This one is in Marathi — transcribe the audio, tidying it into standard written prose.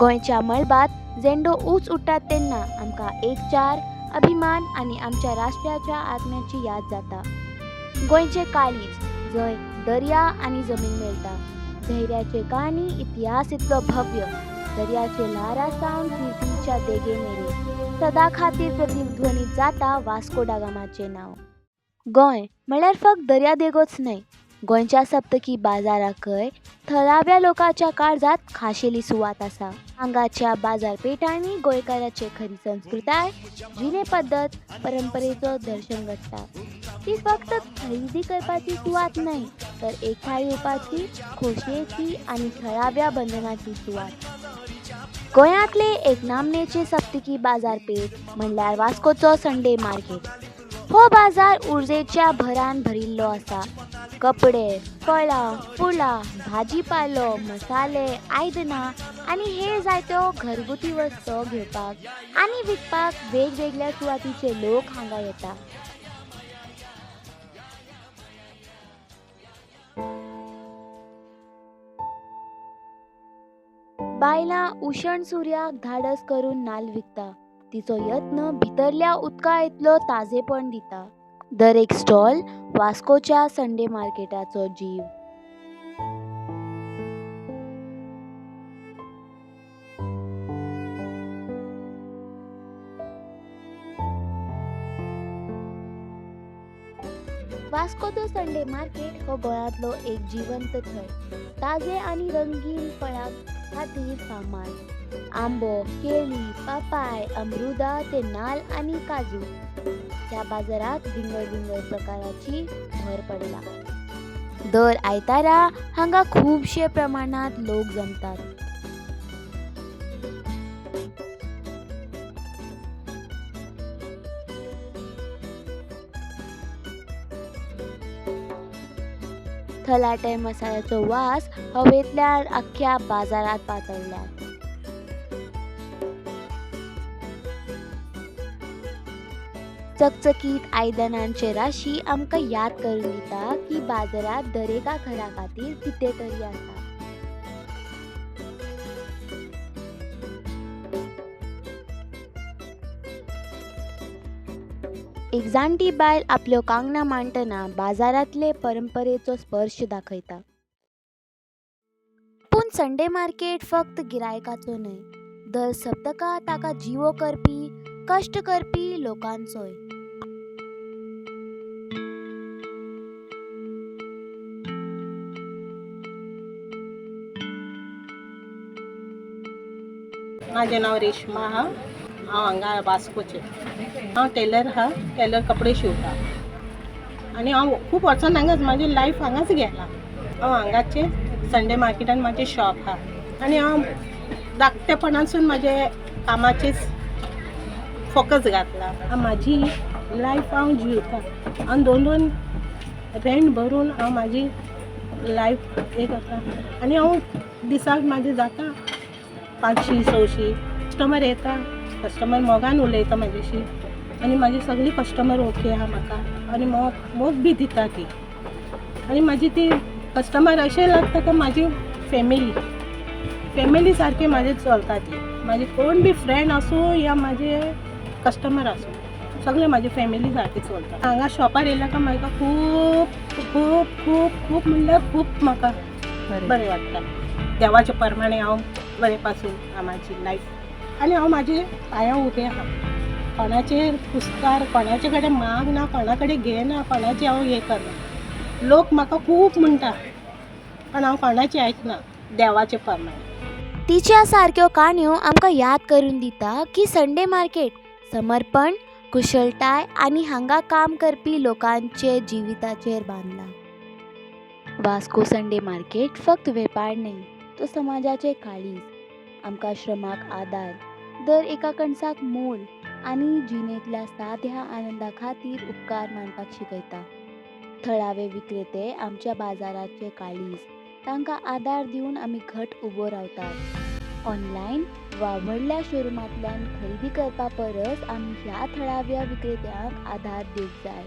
गोंयच्या मळबात झेंडो उंच उडटा तेन्ना आमकां एकचार, अभिमान आनी आमच्या राष्ट्राच्या आत्म्याची याद जाता. गोंयचे काळीज जंय दर्या आनी जमीन मेळटा, धैर्याचे काणी इतिहास इतलो भव्य, दर्याचे ल्हारा सावन कीर्तीच्या देगे मेरेन सदा खातीर प्रतिध्वनीत जाता वास्को दा गामाचें नांव. गोंय म्हळ्यार फक्त दर्यादेगोच न्हय, गोंयच्या सप्तकी बाजाराकय थळाव्या लोकांच्या काळजात खाशेली सुवात आसा. हांगाच्या बाजारपेठांनी गोंयकाराचे खरी संस्कृताय, जिणे पद्दत, परंपरेचो दर्शन घडटा. ती फक्त खरेदी करपाची सुवात न्हय, तर एकठांय येवपाची, खोशयेची आनी थळाव्या बंधनाची सुवात. गोंयांतले एक नामनेचे सप्तकी बाजारपेठ म्हणल्यार वास्कोचो संडे मार्केट. हो बाजार उर्जेच्या भरान भरिल्लो आसा. कपडे, फळां, फुलां, भाजीपालो, मसाले, आयदनां आनी हेर जायत्यो घरगुती वस्तू घेवपाक आनी विकपाक वेगवेगळ्या सुवातीचे लोक हांगा येता. बायलां उशण सुर्याक धाडस करून नाल्ल विकता. तिचो यत्न भितरल्या उदका इतलो ताजेपण दिता. दर एक स्टॉल वास्कोच्या संडे मार्केटाचो जीव. वास्कोचो संडे मार्केट हो गोंयांतलो एक जिवंत थळ. ताजे आनी रंगीन फळां खातीर फामाद. आंबो, केळी, पापाय, अमरुदा ते नाल्ल आनी काजू. ह्या बाजारात विंगड प्रकाराची भर पडला. दर आयतारा हांगा खूबशे प्रमाणात लोक जमतात. थलाटे मसाल्याचो वास हवेंतल्यान आख्ख्या बाजारात पातळ्ळा. चकचकीत आयदनांचे राशी आमकां याद करून दिता की बाजारात दरेका घरा खातीर कितें तरी आसा. एक जाणटी बायल आपल्यो कांगणां मांडटना बाजारांतले परंपरेचो स्पर्श दाखयता. पूण संडे मार्केट फक्त गिरायकाचो न्हय, दर सप्तका ताका जिवो करपी, कश्ट करपी लोकांचोय. माझे नाव रेश्मा हा. हांव हांगा वास्कोचे. हांव टेलर हा, टेलर कपडे शिवता आनी हांव खूब वर्सान हांगाच म्हाजें लायफ हांगाच गेलां. हांव हांगाचे संडे मार्केटान म्हाजें शॉप हा आनी हांव धाकटेपणासून म्हाजे कामाचेच फोकस घातला. म्हाजी लायफ हांव जिवता. हांव दोन रेंट भरून हांव म्हाजी लायफ हे करता आनी हांव दिसाक म्हाजें जाता 500-600 कस्टमर येता. कस्टमर मोगान उलयता म्हाजेशी आनी म्हाजी सगळीं कस्टमर ओके आहा म्हाका आनी मोग बी दिता ती. आनी म्हाजी ती कस्टमर अशें लागता की म्हाजी फॅमिली सारकी म्हाजे चलता ती. म्हाजे कोण बी फ्रेंड आसूं या म्हाजे कस्टमर आसूं, सगळे म्हाजे फॅमिली सारकी चलता. हांगा शॉपार येयल्या का म्हाका खूब खूब खूब खूब म्हणल्यार खूब म्हाका बरें वाटता. देवाचे प्रमाणे हांव बरें पासून म्हाजी लायफ आनी हांव म्हाजे पांयां उबें आहा. कोणाचेर कुस्तार, कोणाचे कडेन माग ना, कोणा कडेन घेना, कोणाचें हांव हें करना. लोक म्हाका खूब म्हणटा पण हांव कोणाचें आयकना देवाचे प्रमाणे. तिच्या सारक्यो काणयो आमकां याद करून दिता की संडे मार्केट समर्पण, कुशळटाय आनी हांगा काम करपी लोकांचे जिविताचेर बांदला. वास्को संडे मार्केट फक्त वेपार न्हय, तो समाजाचे काळीज. आमकां श्रमाक आदार, दर एका कणसाक मोल आनी जिणेंतल्या साद्या आनंदा खातीर उपकार मानपाक शिकयता. थळावे विक्रेते आमच्या बाजाराचे काळीज. तांकां आदार दिवन आमी घट उबो रावतात. ऑनलायन वा व्हडल्या शोरुमांतल्यान खरेदी करपा परस आमी ह्या थळाव्या विक्रेत्यांक आदार दिवंक जाय.